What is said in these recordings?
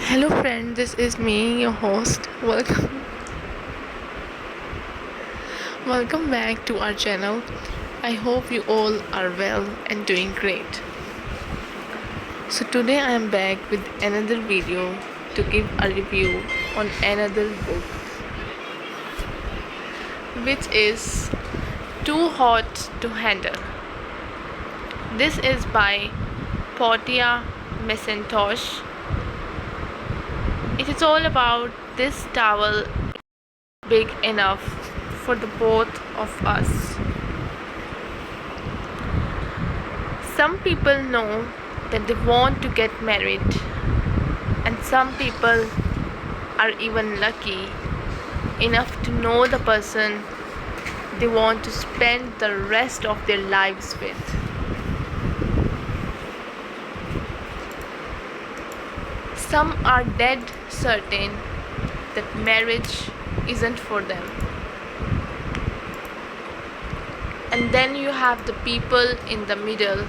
Hello friend, this is me, your host. Welcome back to our channel. I hope you all are well and doing great. So today I am back with another video to give a review on another book, which is Too Hot to Handle. This is by Portia. It is all about this towel big enough for the both of us. Some people know that they want to get married, and some people are even lucky enough to know the person they want to spend the rest of their lives with. Some are dead certain that marriage isn't for them. And then you have the people in the middle,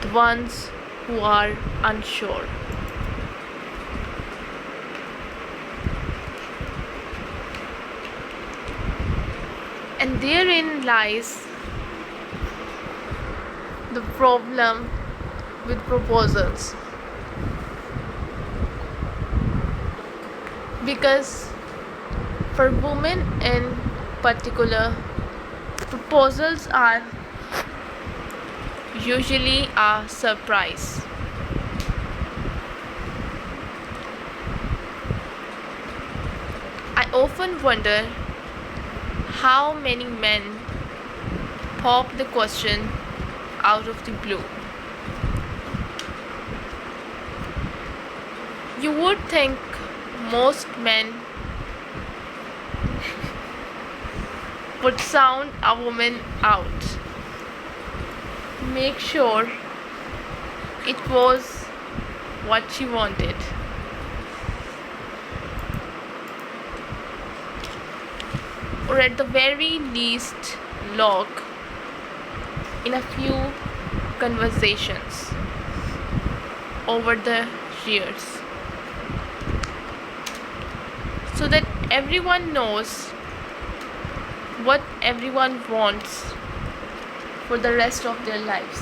the ones who are unsure. And therein lies the problem with proposals. Because for women in particular, proposals are usually a surprise. I often wonder how many men pop the question out of the blue. You would think most men would sound a woman out, make sure it was what she wanted, or at the very least log in a few conversations over the years, so that everyone knows what everyone wants for the rest of their lives.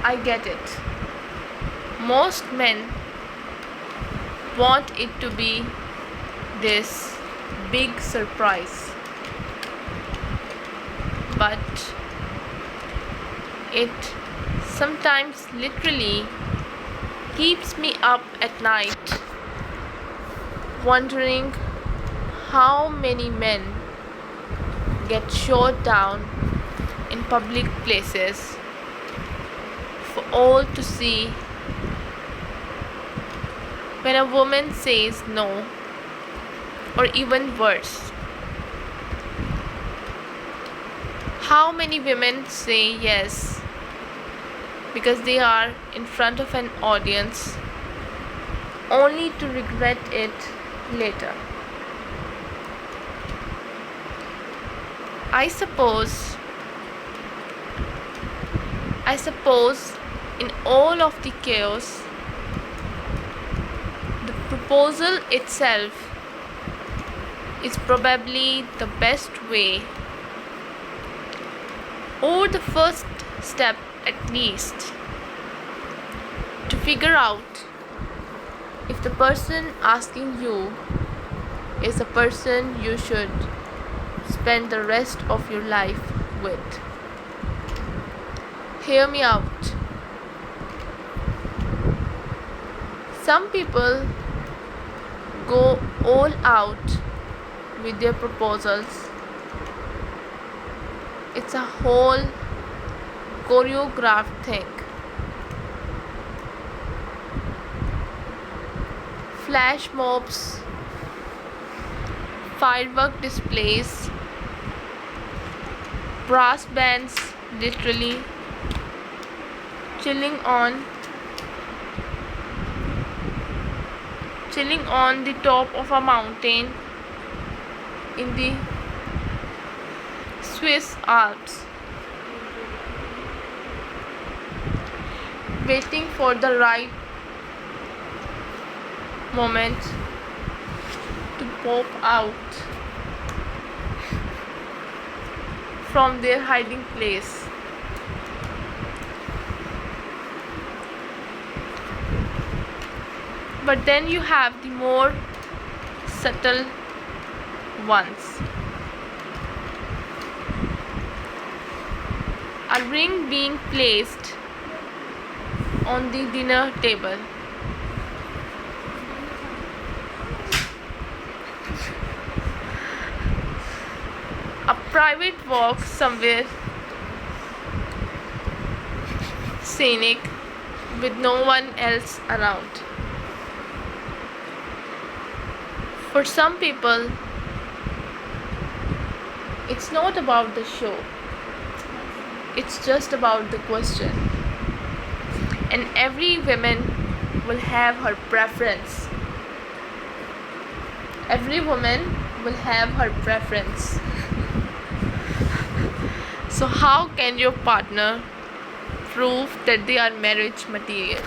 I get it. Most men want it to be this big surprise, but it sometimes literally keeps me up at night wondering how many men get shot down in public places for all to see when a woman says no, or even worse, how many women say yes because they are in front of an audience only to regret it later. I suppose in all of the chaos, the proposal itself is probably the best way, or the first step at least, to figure out if the person asking you is a person you should spend the rest of your life with. Hear me out. Some people go all out with their proposals. It's a whole choreographed thing. Flash mobs, firework displays, brass bands literally chilling on the top of a mountain in the Swiss Alps. waiting for the right moment to pop out from their hiding place. But then you have the more subtle ones. A ring being placed on the dinner table. A private walk somewhere scenic with no one else around. For some people, it's not about the show, it's just about the question. And every woman will have her preference. Every woman will have her preference. So how can your partner prove that they are marriage material?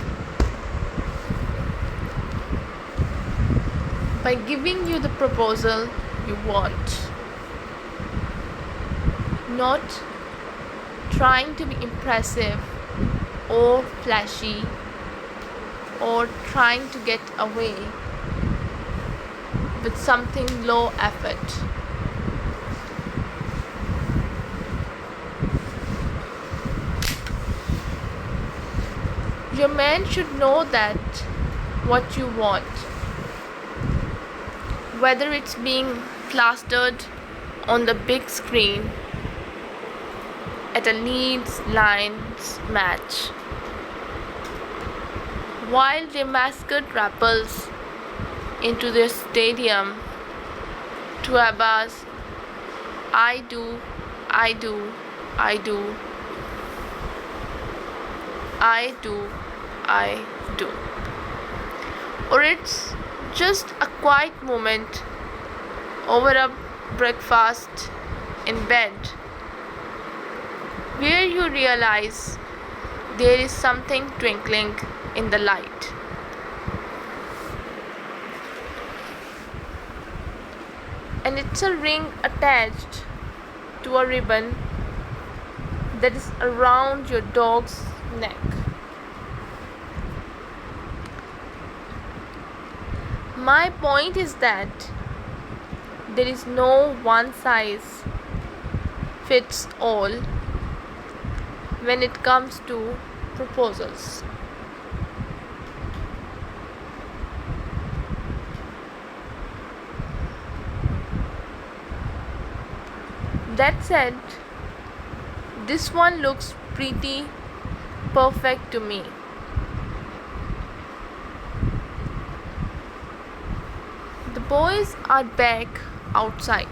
By giving you the proposal you want, not trying to be impressive or flashy or trying to get away with something low effort. Your man should know that what you want, whether it's being plastered on the big screen at a Leeds Lions match, while their mascot rappels into their stadium to Abba's I do, I do, I do, I do, I do. Or it's just a quiet moment over a breakfast in bed where you realize there is something twinkling in the light. And it's a ring attached to a ribbon that is around your dog's neck. My point is that there is no one size fits all when it comes to proposals. That said, this one looks pretty perfect to me. The boys are back outside.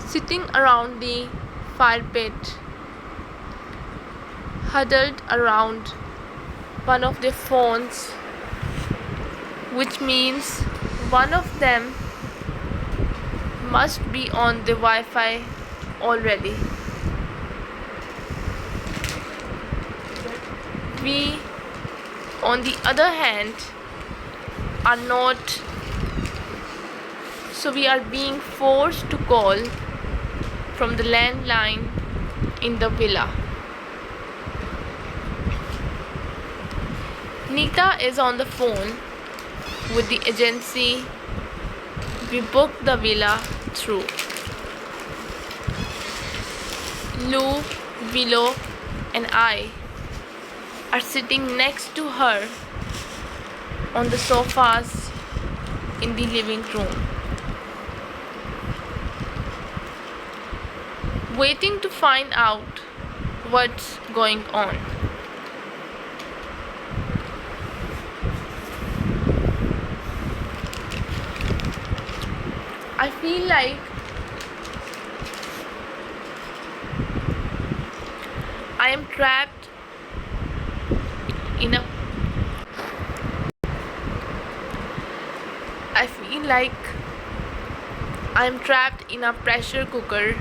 Sitting around the fire pit, huddled around one of their phones, which means one of them must be on the Wi-Fi already. We, on the other hand, are not, so we are being forced to call from the landline in the villa. Nita is on the phone with the agency we booked the villa through. Lou, Willow, and I are sitting next to her on the sofas in the living room, waiting to find out what's going on. I feel like I am trapped in a I feel like I am trapped in a pressure cooker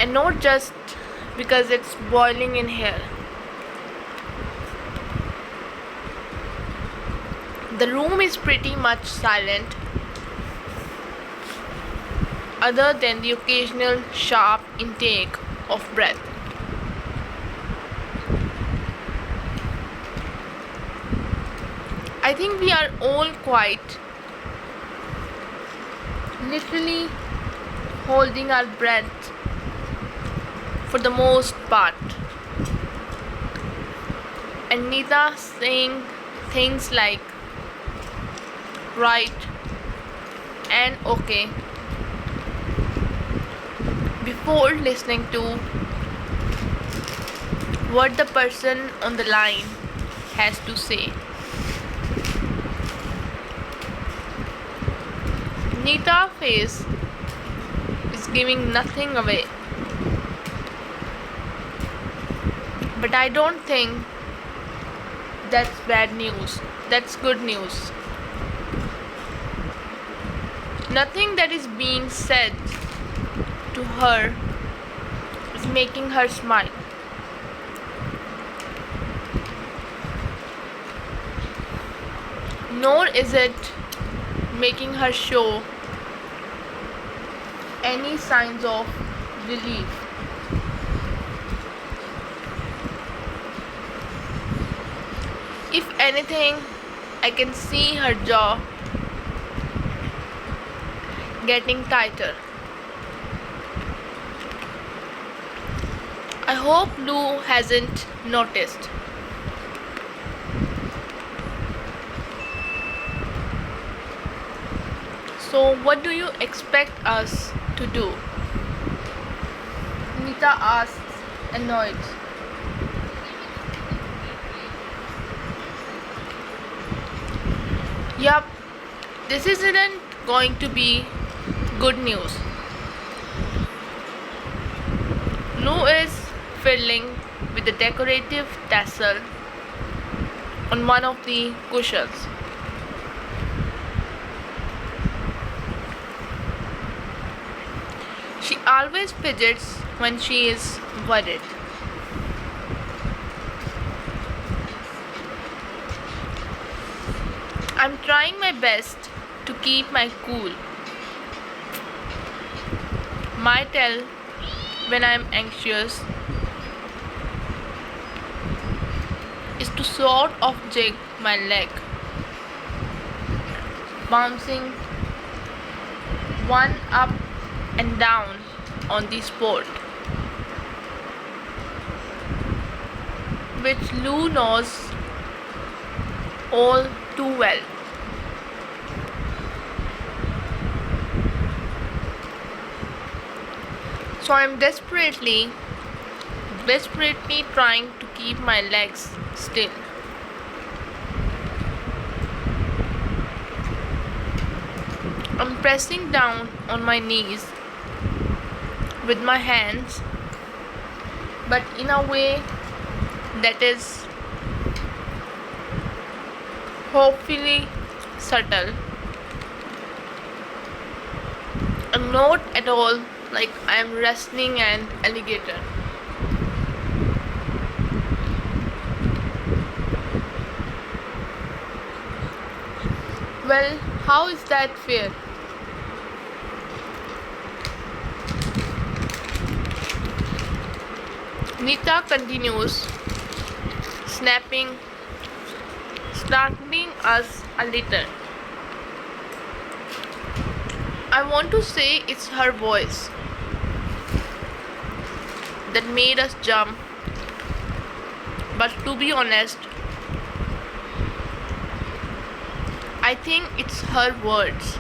and not just because it's boiling in here. The room is pretty much silent, other than the occasional sharp intake of breath. I think we are all quite literally holding our breath for the most part. And Nita saying things like right and okay before listening to what the person on the line has to say. Nita's face is giving nothing away. But I don't think that's bad news. That's good news. Nothing that is being said to her is making her smile. Nor is it making her show any signs of relief. If anything, I can see her jaw getting tighter. I hope Lou hasn't noticed. So, what do you expect us to do? Nita asks, annoyed. Yup, this isn't going to be good news. Lou is fiddling with the decorative tassel on one of the cushions. She always fidgets when she is worried. I'm trying my best to keep my cool. My tell when I'm anxious is to sort of jig my leg, bouncing one up and down on the sport, which Lou knows all too well. So I'm desperately trying to keep my legs still. I'm pressing down on my knees with my hands, but in a way that is hopefully subtle and not at all like I am wrestling an alligator. Well, how is that fair? Nita continues, snapping, startling us a little. I want to say it's her voice that made us jump, but to be honest, I think it's her words.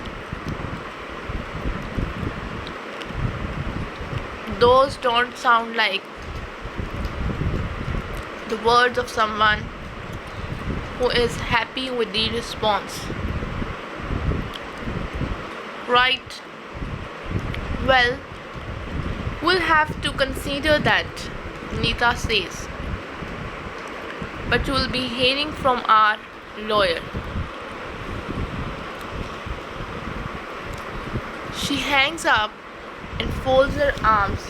Those don't sound like the words of someone who is happy with the response. Right? Well, we'll have to consider that, Nita says. But you'll be hearing from our lawyer. She hangs up and folds her arms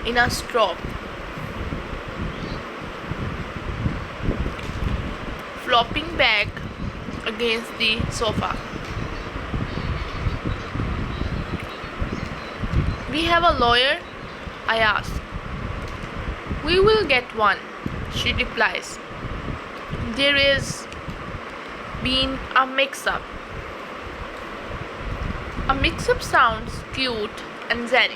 in a straw, flopping back against the sofa. We have a lawyer? I ask. We will get one, she replies. There is been a mix-up. A mix-up sounds cute and zen.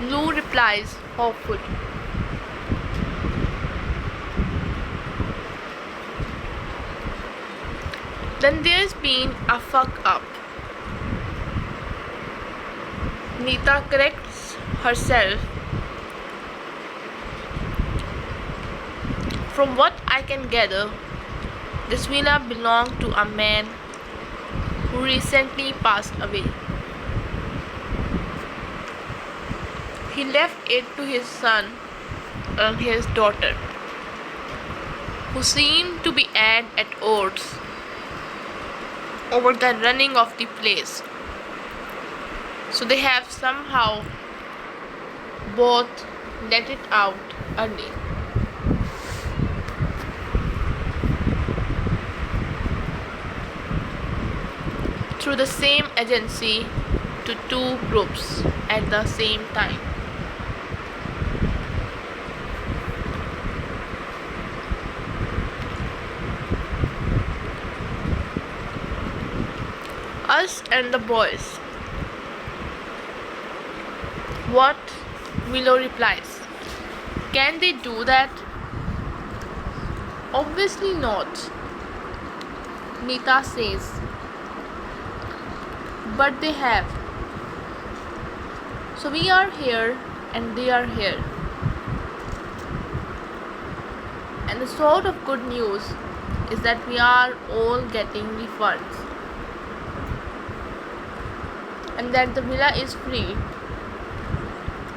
Lou replies hopefully. Then there's been a fuck-up. Nita corrects herself. From what I can gather, this villa belonged to a man who recently passed away. He left it to his son and his daughter, who seemed to be at odds over the running of the place. So they have somehow both let it out early. Through the same agency to two groups at the same time. Us and the boys. What? Willow replies. Can they do that? Obviously not, Nita says. But they have. So we are here and they are here. And the sort of good news is that we are all getting refunds. And that the villa is free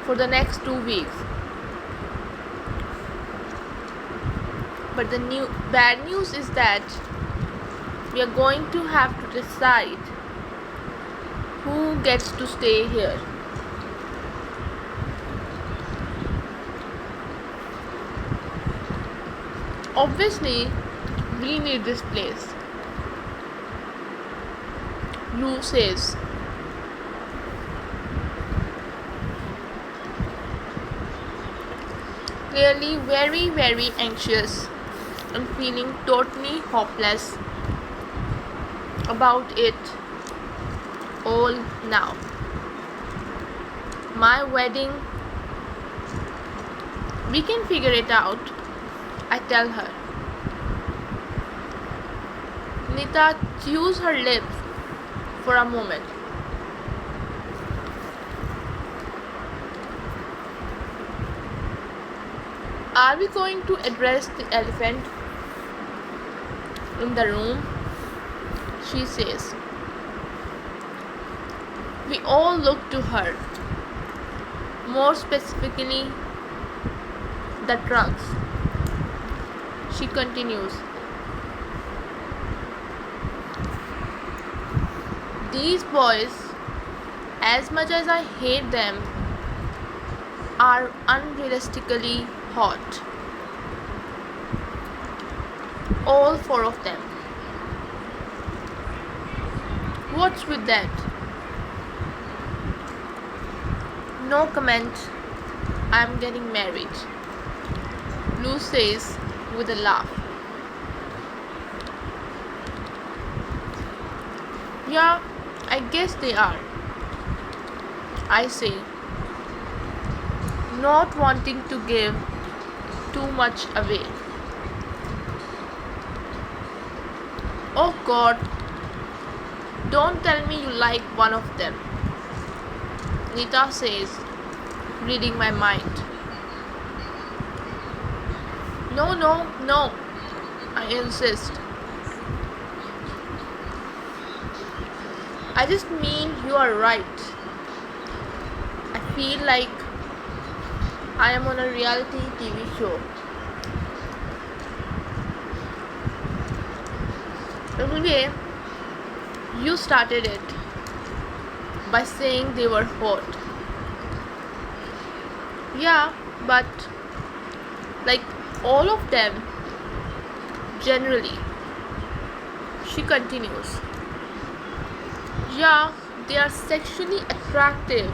for the next 2 weeks. But the bad news is that we are going to have to decide who gets to stay here. Obviously, we need this place, Lou says. Clearly very, very anxious and feeling totally hopeless about it all now. My wedding, we can figure it out, I tell her. Nita chews her lips for a moment. Are we going to address the elephant in the room? She says. We all look to her, more specifically the trunks. She continues. These boys, as much as I hate them, are unrealistically hot. All 4 of them. What's with that? No comment. I'm getting married, Lou says with a laugh. Yeah, I guess they are, I say, not wanting to give too much away. Oh God, don't tell me you like one of them, Nita says, reading my mind. No, I insist. I just mean you are right. I feel like I am on a reality TV show. Anyway, you started it. by saying they were hot. Yeah, but like all of them, generally, she continues. Yeah, they are sexually attractive,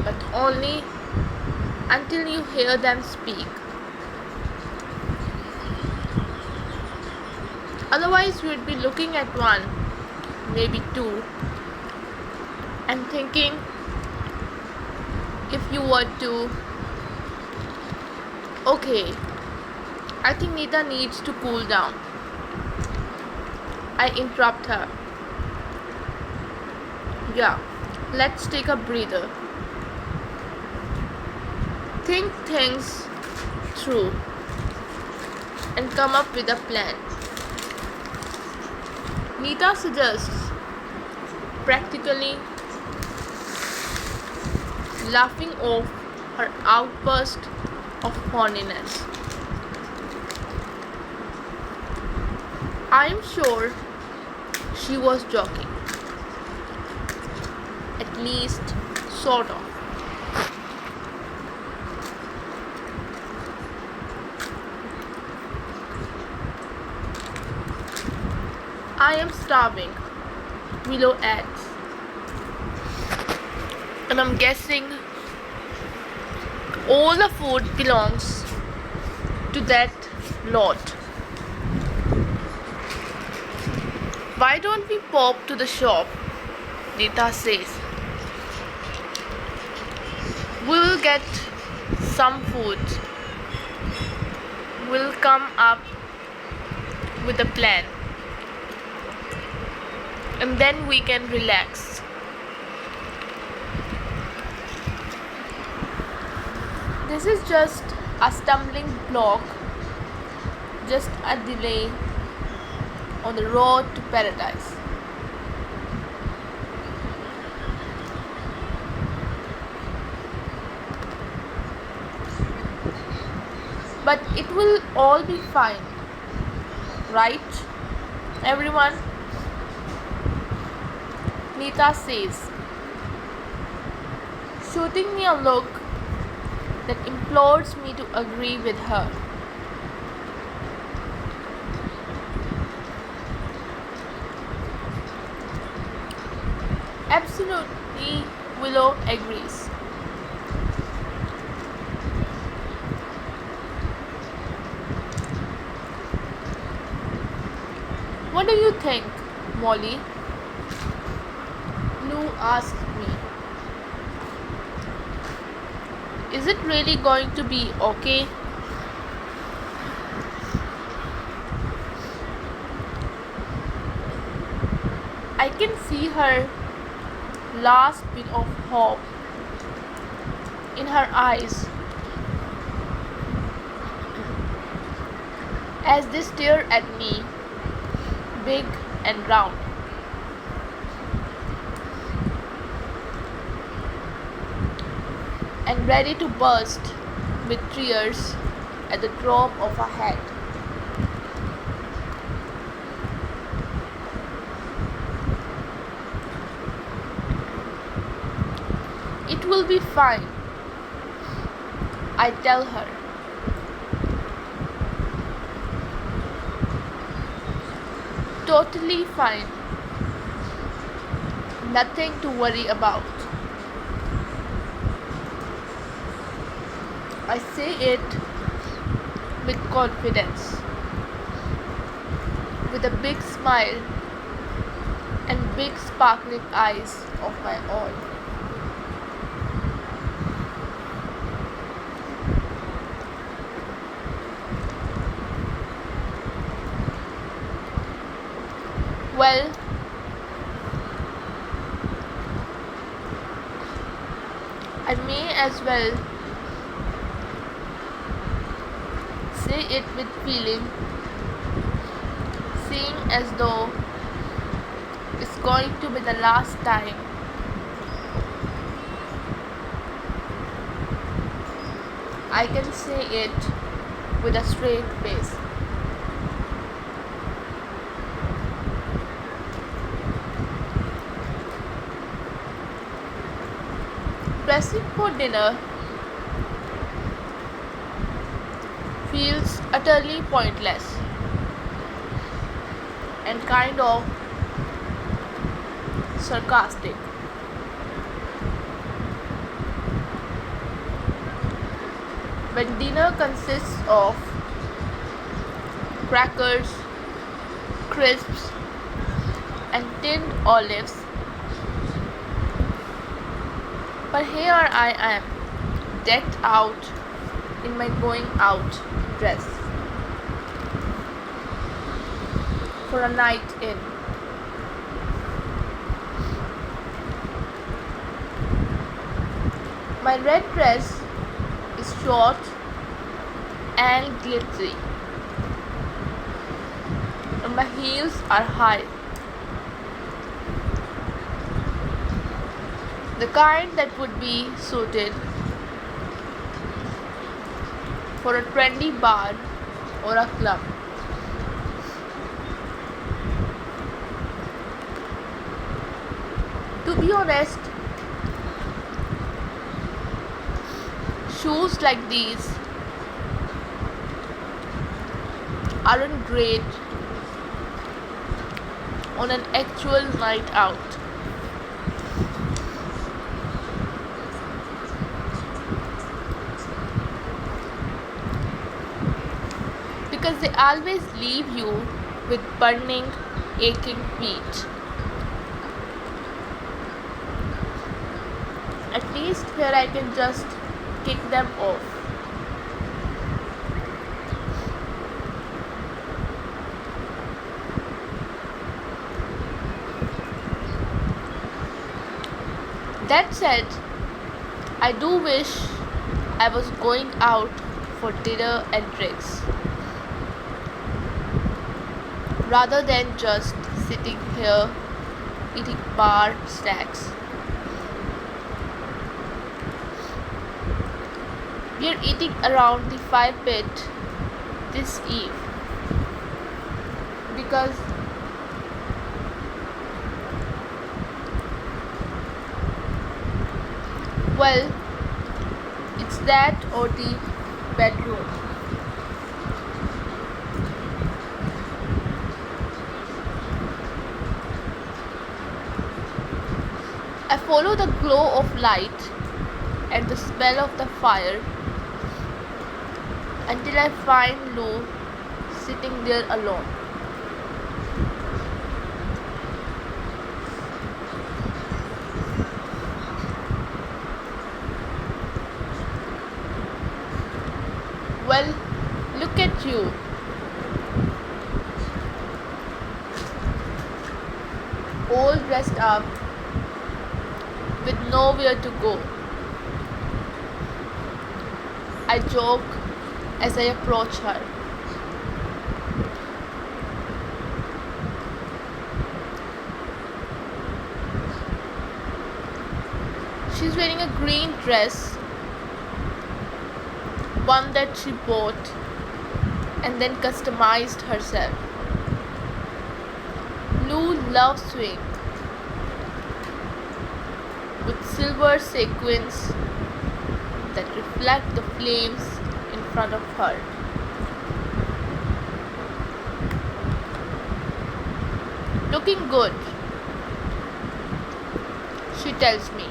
but only until you hear them speak. Otherwise, you would be looking at one, maybe two, and thinking if you were to, okay, I think Nita needs to cool down. I interrupt her. Yeah, let's take a breather. Think things through and come up with a plan. Nita suggests, practically laughing off her outburst of horniness. I am sure she was joking. At least, sort of. I am starving, Willow adds. And I'm guessing all the food belongs to that lot. Why don't we pop to the shop? Nita says. We will get some food. We'll come up with a plan. And then we can relax. This is just a stumbling block, just a delay on the road to paradise. But it will all be fine, right, everyone? Nita says, shooting me a look that implores me to agree with her. Absolutely, Willow agrees. What do you think, Molly? Lou asked me. Is it really going to be okay? I can see her last bit of hope in her eyes as they stare at me, big and round. And ready to burst with tears at the drop of a hat. It will be fine, I tell her. Totally fine. Nothing to worry about. I say it with confidence, with a big smile and big sparkling eyes of my own. Well, I may as well say it with feeling, seeing as though it's going to be the last time. I can say it with a straight face. Dressing for dinner feels utterly pointless and kind of sarcastic. When dinner consists of crackers, crisps, and tinned olives, but here I am, decked out in my going out dress for a night in. My red dress is short and glittery, and my heels are high, the kind that would be suited for a trendy bar or a club. To be honest, shoes like these aren't great on an actual night out. Because they always leave you with burning, aching feet. At least here I can just kick them off. That said, I do wish I was going out for dinner and drinks rather than just sitting here eating bar snacks. We are eating around the fire pit this eve because well, it's that or the bedroom. I follow the glow of light and the smell of the fire until I find Lou sitting there alone. Well, look at you. All dressed up with nowhere to go. I joke as I approach her. She's wearing a green dress, one that she bought and then customized herself. Lou loves swing with silver sequins that reflect the flames in front of her. Looking good, she tells me.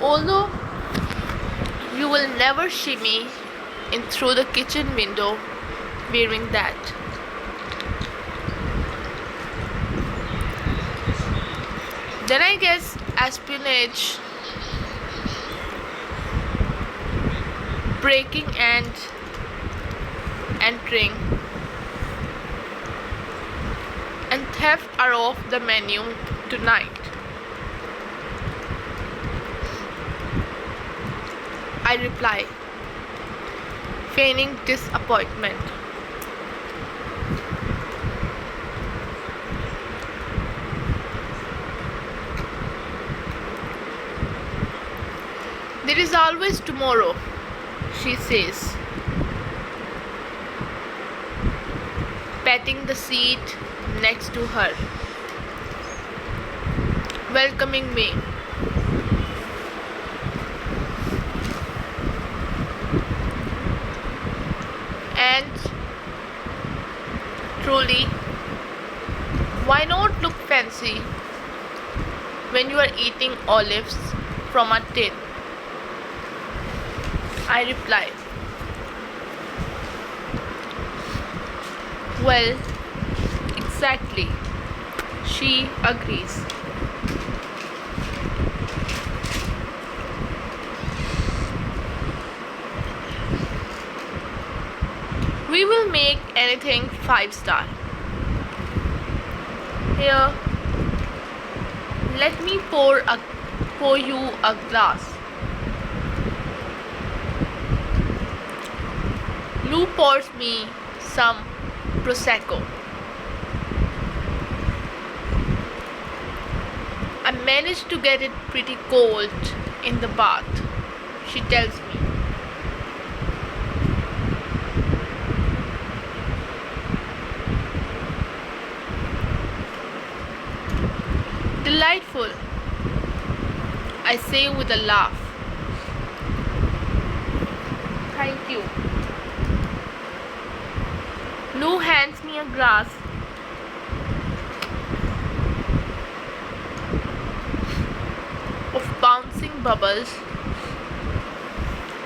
Although you will never see me in through the kitchen window wearing that. Then I guess espionage, breaking and entering, and theft are off the menu tonight. I reply, feigning disappointment. There is always tomorrow, she says, patting the seat next to her. welcoming me. And truly, why not look fancy when you are eating olives from a tin? I reply, well, exactly. She agrees. We will make anything 5-star. Here, let me pour you a glass. Lou pours me some prosecco. I managed to get it pretty cold in the bath, she tells me. Delightful, I say with a laugh. Thank you. Lou hands me a glass of bouncing bubbles.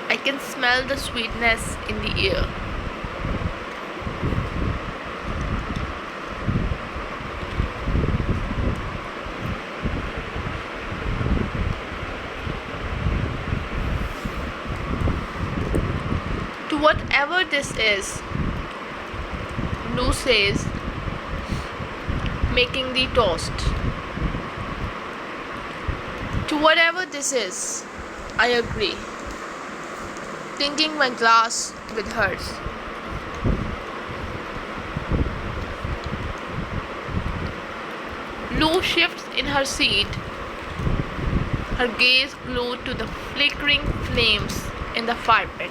I can smell the sweetness in the air. To whatever this is, Lou says, making the toast. To whatever this is, I agree, clinking my glass with hers. Lou shifts in her seat, her gaze glued to the flickering flames in the fire pit.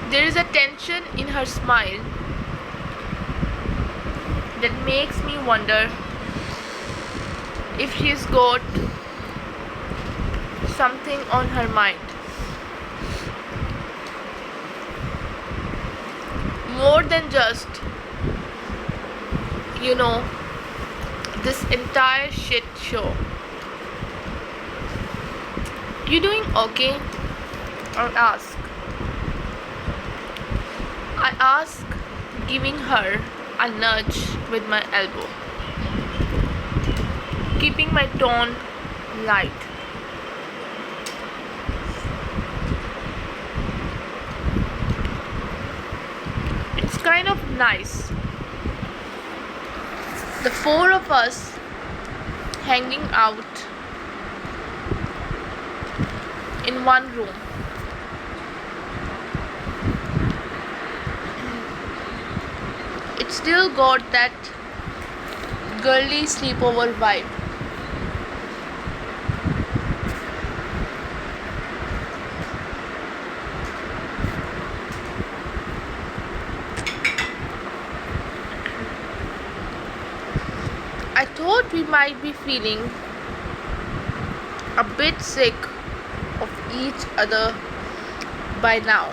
There is a tension in her smile that makes me wonder if she's got something on her mind. More than just, this entire shit show. You doing okay? I ask, giving her a nudge with my elbow, keeping my tone light. It's kind of nice, the four of us hanging out in one room. It's still got that girly sleepover vibe. I thought we might be feeling a bit sick of each other by now.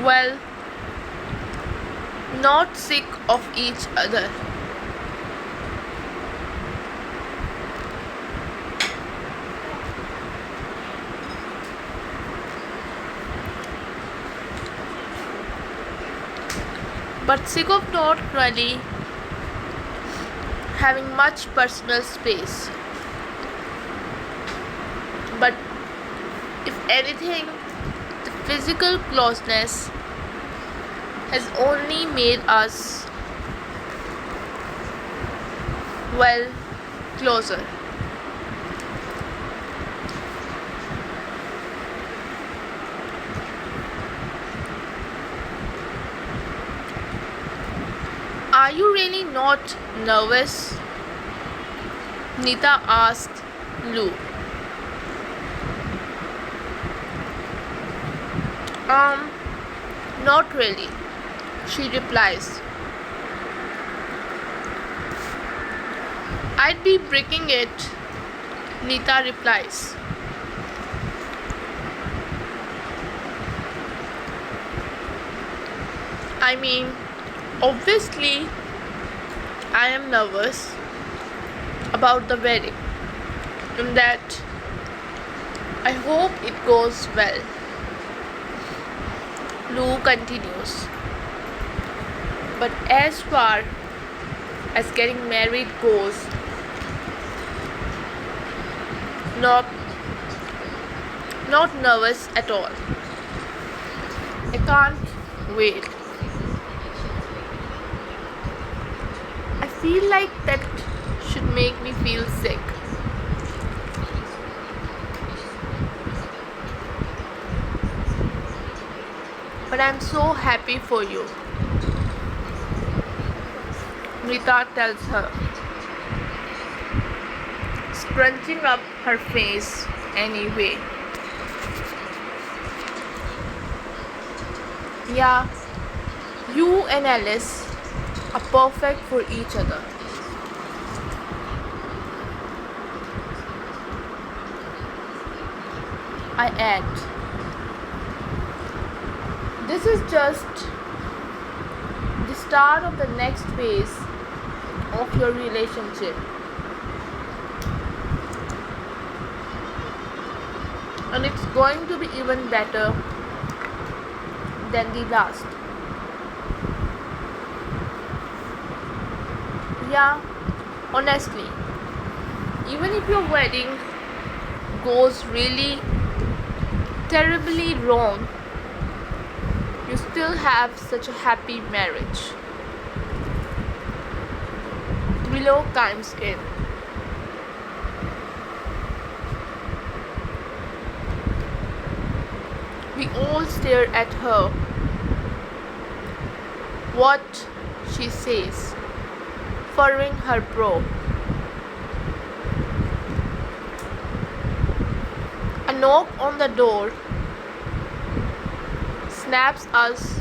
Well, not sick of each other. But sick of not really having much personal space. But if anything, the physical closeness has only made us, well, closer. Are you really not nervous? Nita asked Lou. Um, Not really, she replies. I'd be breaking it, Nita replies. I mean, obviously, I am nervous about the wedding, and that I hope it goes well. Lou continues. But as far as getting married goes, not not nervous at all. I can't wait. I feel like that should make me feel sick. But I'm so happy for you, Rita tells her, scrunching up her face anyway. Yeah, you and Alice are perfect for each other. I add, this is just the start of the next phase of your relationship. And it's going to be even better than the last. Yeah, honestly, even if your wedding goes really terribly wrong, you still have such a happy marriage. Willow chimes in. We all stare at her. What she says, furrowing her brow. A knock on the door snaps us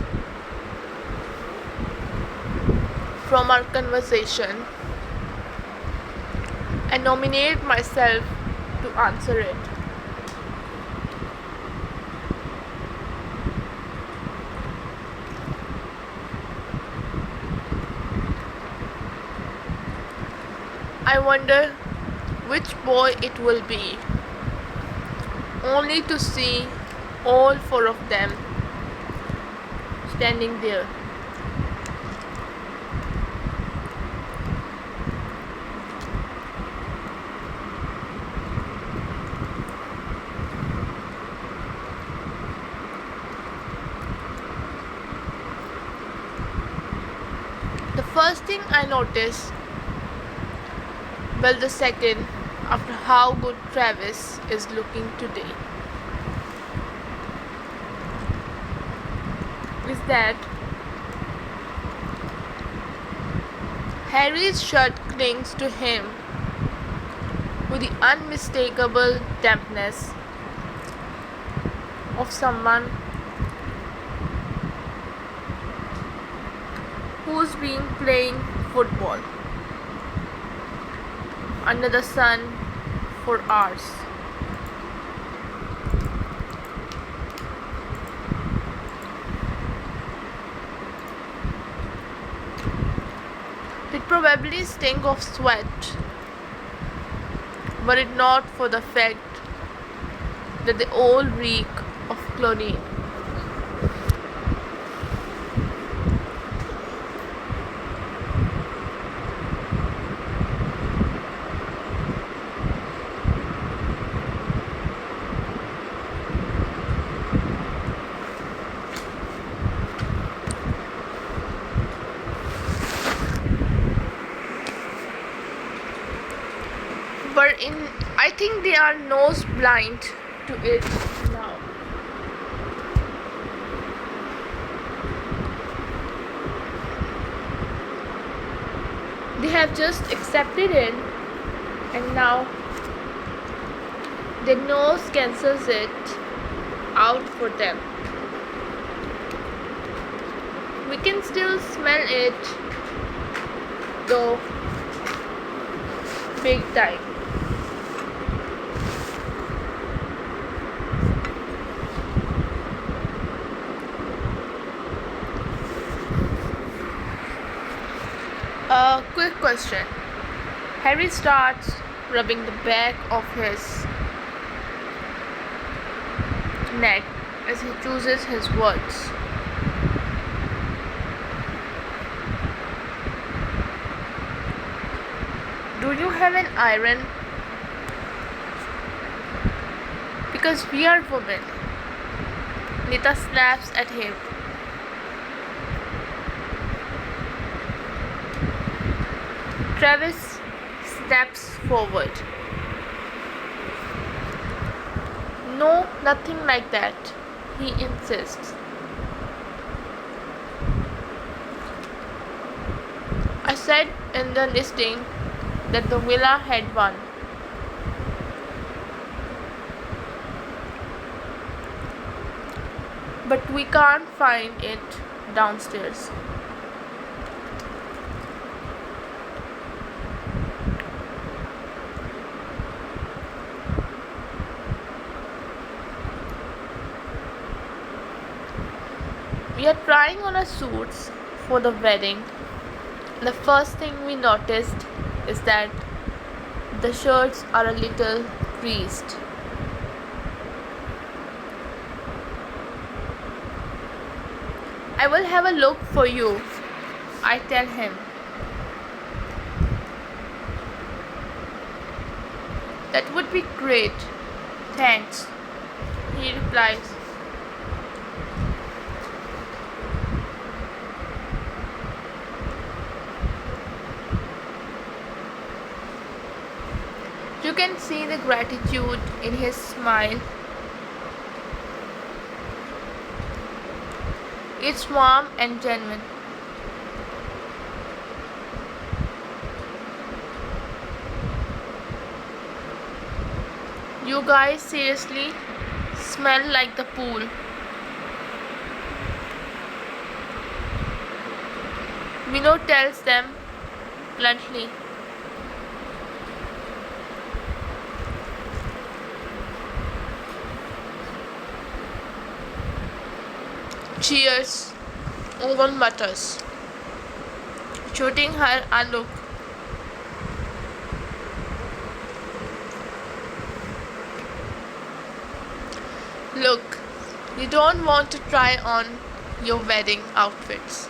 from our conversation. I nominate myself to answer it. I wonder which boy it will be, only to see all four of them standing there. The first thing I notice, well, the second, after how good Travis is looking today, is that Harry's shirt clings to him with the unmistakable dampness of someone who's been playing football under the sun for hours. It probably stink of sweat, were it not for the fact that they all reek of chlorine. I think they are nose blind to it now. They have just accepted it, and now their nose cancels it out for them. We can still smell it though, big time. A quick question. Harry starts rubbing the back of his neck as he chooses his words. Do you have an iron? Because we are women. Nita snaps at him. Travis steps forward. No, nothing like that, he insists. I said in the listing that the villa had one. But we can't find it downstairs. We are trying on our suits for the wedding. The first thing we noticed is that the shirts are a little creased. I will have a look for you, I tell him. That would be great, thanks, he replies. You can see the gratitude in his smile. It's warm and genuine. You guys seriously smell like the pool. Mino tells them bluntly. Cheers, Owen mutters, shooting her a look. Look, you don't want to try on your wedding outfits.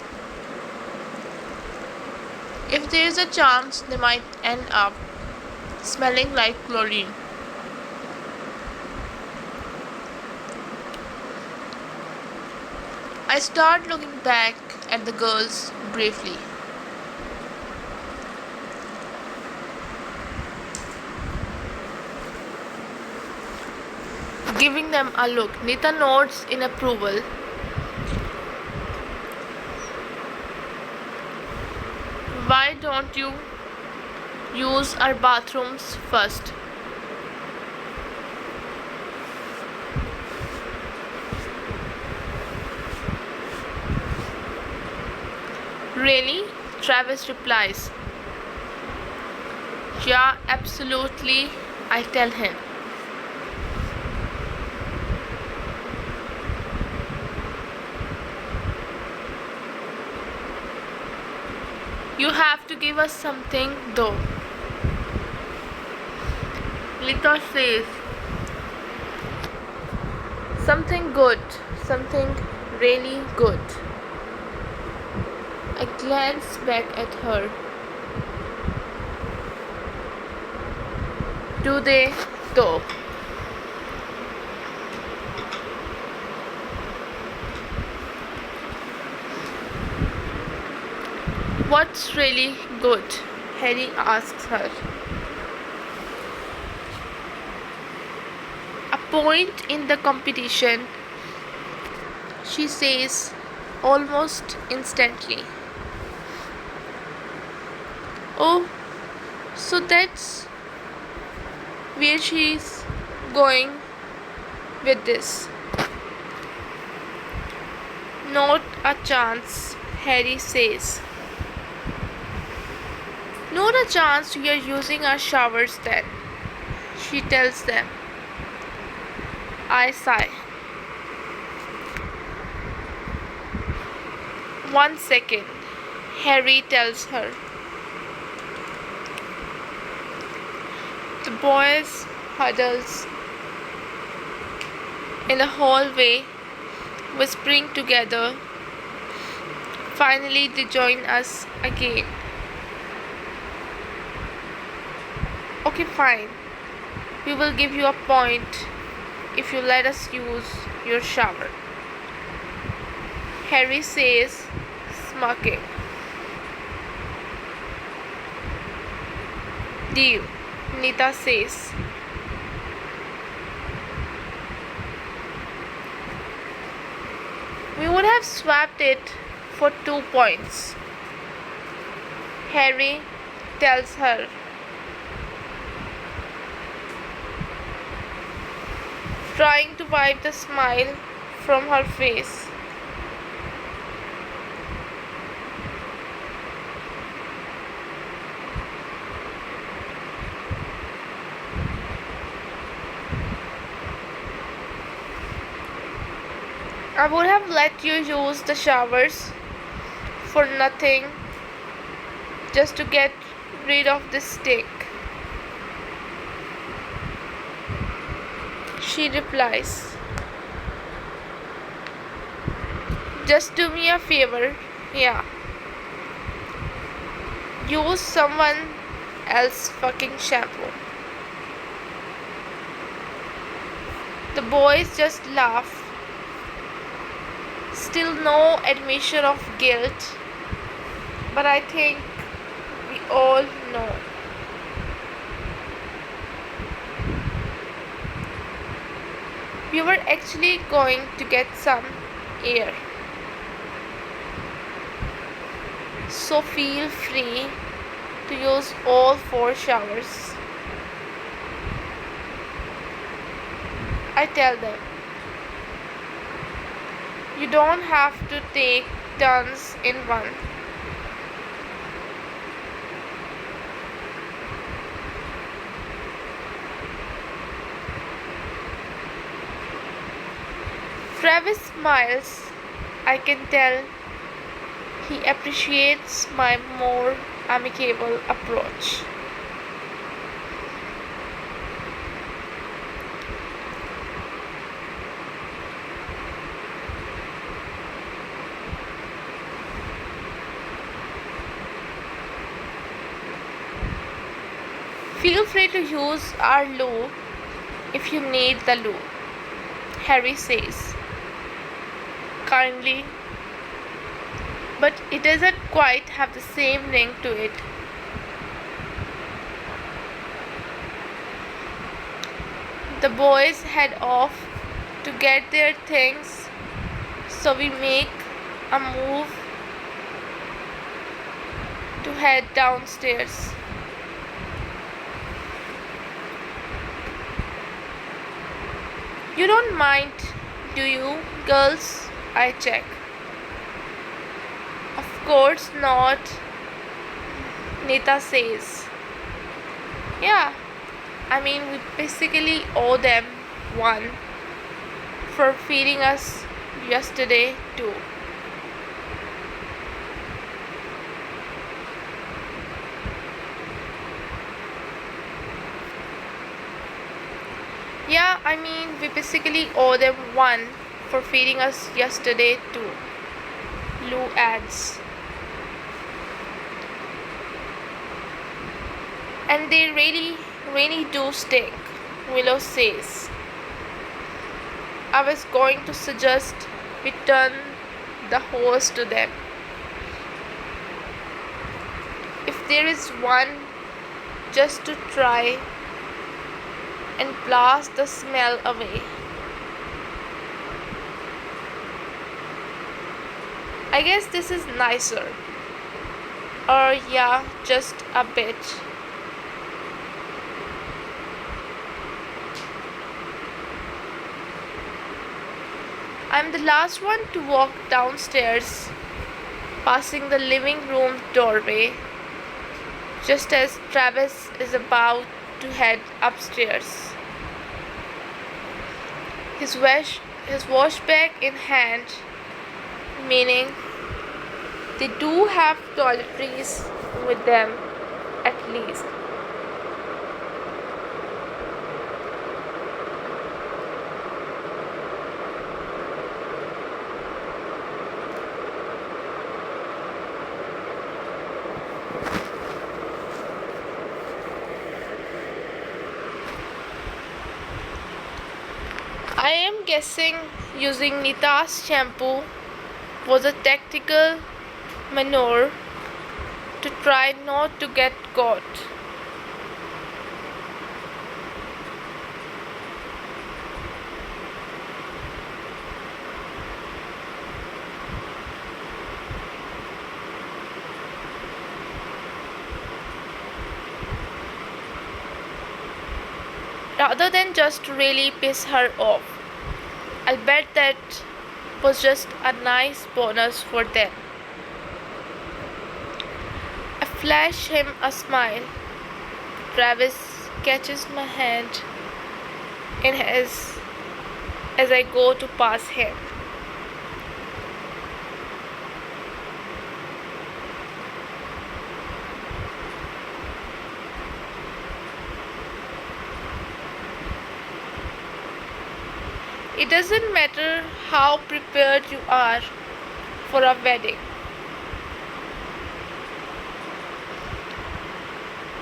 If there is a chance they might end up smelling like chlorine. I start looking back at the girls briefly. Giving them a look. Nita nods in approval. Why don't you use our bathrooms first? Really? Travis replies. Yeah, absolutely, I tell him. You have to give us something though. Lita says. Something good. Something really good. I glance back at her. Do they though? What's really good? Harry asks her. A point in the competition, she says almost instantly. Oh, so that's where she's going with this. Not a chance, Harry says. Not a chance we are using our showers then, she tells them. I sigh. 1 second, Harry tells her. The boys huddles in the hallway, whispering together. Finally, they join us again. Okay, fine. We will give you a point if you let us use your shower, Harry says, smirking. Deal, Nita says. We would have swapped it for 2 points, Harry tells her. Trying to wipe the smile from her face. I would have let you use the showers for nothing, just to get rid of this stink, she replies. Just do me a favor, yeah. Use someone else's fucking shampoo. The boys just laugh. Still no admission of guilt, but I think we all know. We were actually going to get some air, so feel free to use all 4 showers, I tell them. You don't have to take turns in one. Travis smiles. I can tell he appreciates my more amicable approach. Feel free to use our loo if you need the loo, Harry says kindly, but it doesn't quite have the same ring to it. The boys head off to get their things, so we make a move to head downstairs. You don't mind, do you, girls? I check. Of course not, Nita says. Yeah, I mean, we basically owe them one for feeding us yesterday too. Yeah, I mean, we basically owe them one for feeding us yesterday too, Lou adds. And they really do stink, Willow says. I was going to suggest we turn the hose to them. If there is one, just to try and blast the smell away. I guess this is nicer. Or yeah, just a bit. I'm the last one to walk downstairs passing the living room doorway just as Travis is about to head upstairs. His wash bag in hand, meaning they do have toiletries with them at least. I am guessing using Nita's shampoo was a tactical maneuver to try not to get caught. Rather than just really piss her off. I'll bet that was just a nice bonus for them. I flash him a smile. Travis catches my hand in his as I go to pass him. It doesn't matter how prepared you are for a wedding.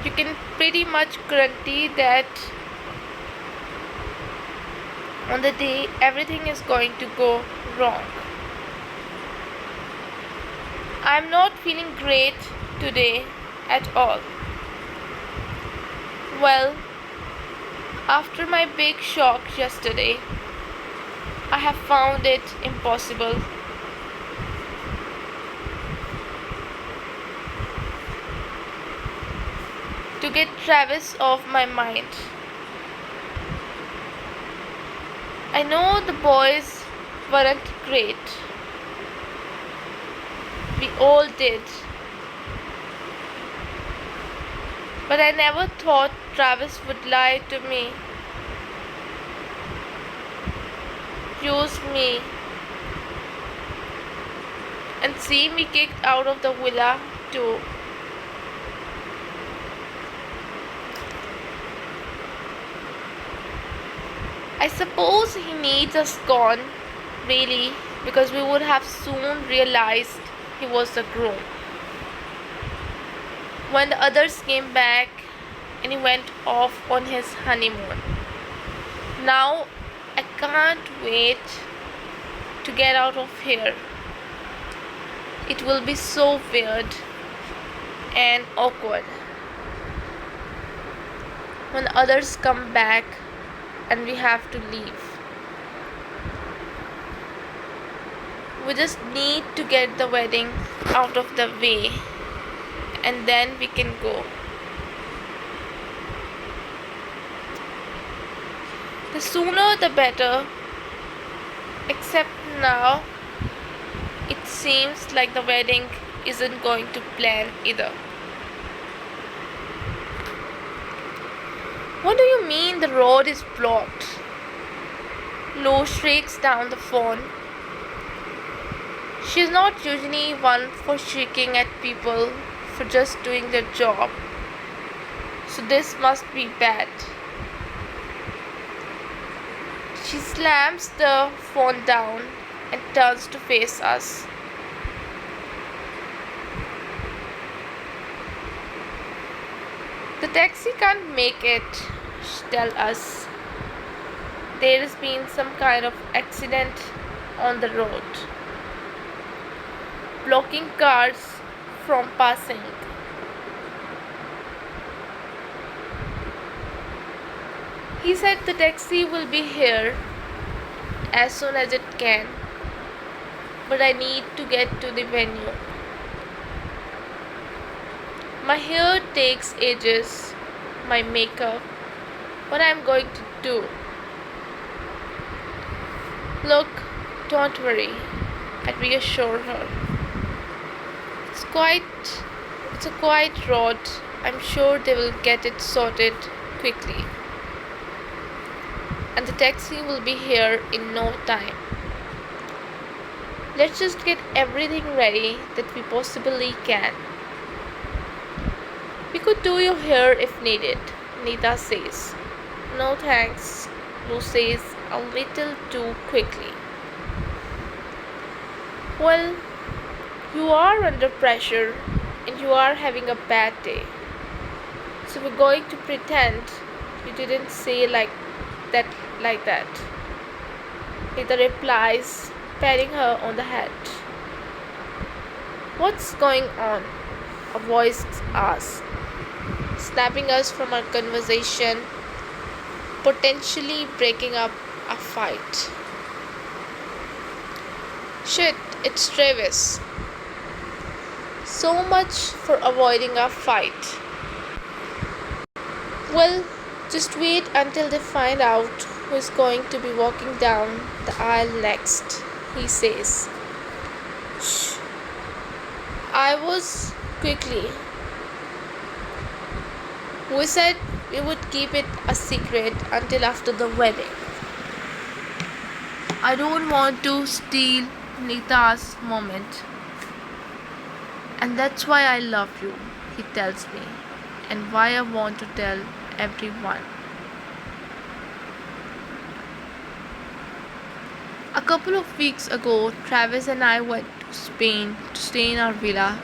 You can pretty much guarantee that on the day everything is going to go wrong. I'm not feeling great today at all. Well, after my big shock yesterday, I have found it impossible to get Travis off my mind. I know the boys weren't great. We all did. But I never thought Travis would lie to me. Use me and see me kicked out of the villa too. I suppose he needs us gone, really, because we would have soon realized he was the groom. When the others came back and he went off on his honeymoon. Now I can't wait to get out of here. It will be so weird and awkward when the others come back and we have to leave. We just need to get the wedding out of the way and then we can go. The sooner the better, except now it seems like the wedding isn't going to plan either. What do you mean the road is blocked? Lou shrieks down the phone. She's not usually one for shrieking at people for just doing their job, so this must be bad. She slams the phone down and turns to face us. The taxi can't make it, she tells us. There has been some kind of accident on the road, blocking cars from passing. He said the taxi will be here as soon as it can, but I need to get to the venue. My hair takes ages, my makeup, what I'm going to do. Look, don't worry, I reassure her. quite it's a quiet road. I'm sure they will get it sorted quickly. And the taxi will be here in no time. Let's just get everything ready that we possibly can. We could do your hair if needed, Nita says. No thanks, Lou says a little too quickly. Well, you are under pressure and you are having a bad day. So we're going to pretend you didn't say that like that. Nita replies, patting her on the head. What's going on? A voice asks, snapping us from our conversation, potentially breaking up a fight. Shit, it's Travis. So much for avoiding a fight. Well, just wait until they find out who is going to be walking down the aisle next, he says. Shh. I was quickly. We said we would keep it a secret until after the wedding. I don't want to steal Nita's moment. And that's why I love you, he tells me, and why I want to tell everyone. A couple of weeks ago, Travis and I went to Spain to stay in our villa.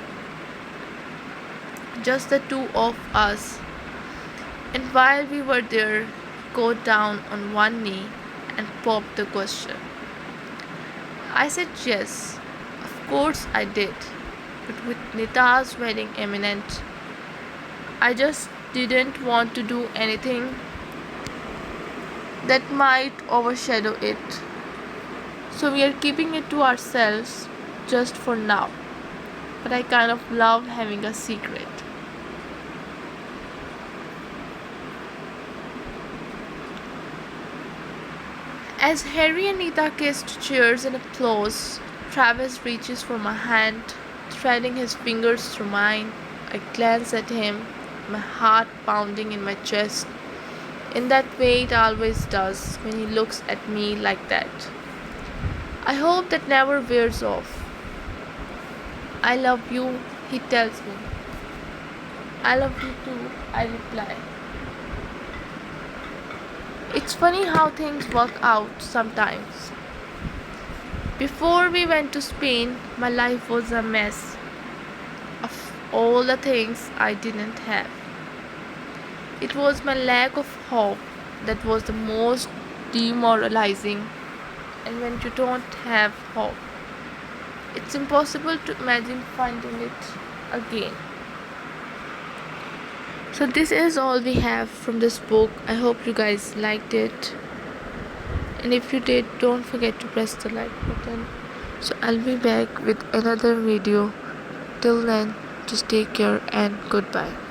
Just the two of us. And while we were there, he got down on one knee and popped the question. I said yes, of course I did. But with Nita's wedding imminent, I just didn't want to do anything that might overshadow it. So we are keeping it to ourselves just for now. But I kind of love having a secret. As Harry and Nita kissed, cheers and applause, Travis reaches for my hand, threading his fingers through mine. I glance at him, my heart pounding in my chest, in that way it always does when he looks at me like that. I hope that never wears off. I love you, he tells me. I love you too, I reply. It's funny how things work out sometimes. Before we went to Spain, my life was a mess of all the things I didn't have. It was my lack of hope that was the most demoralizing. And when you don't have hope, it's impossible to imagine finding it again. So this is all we have from this book. I hope you guys liked it. And if you did, don't forget to press the like button. So I'll be back with another video. Till then, just take care and goodbye.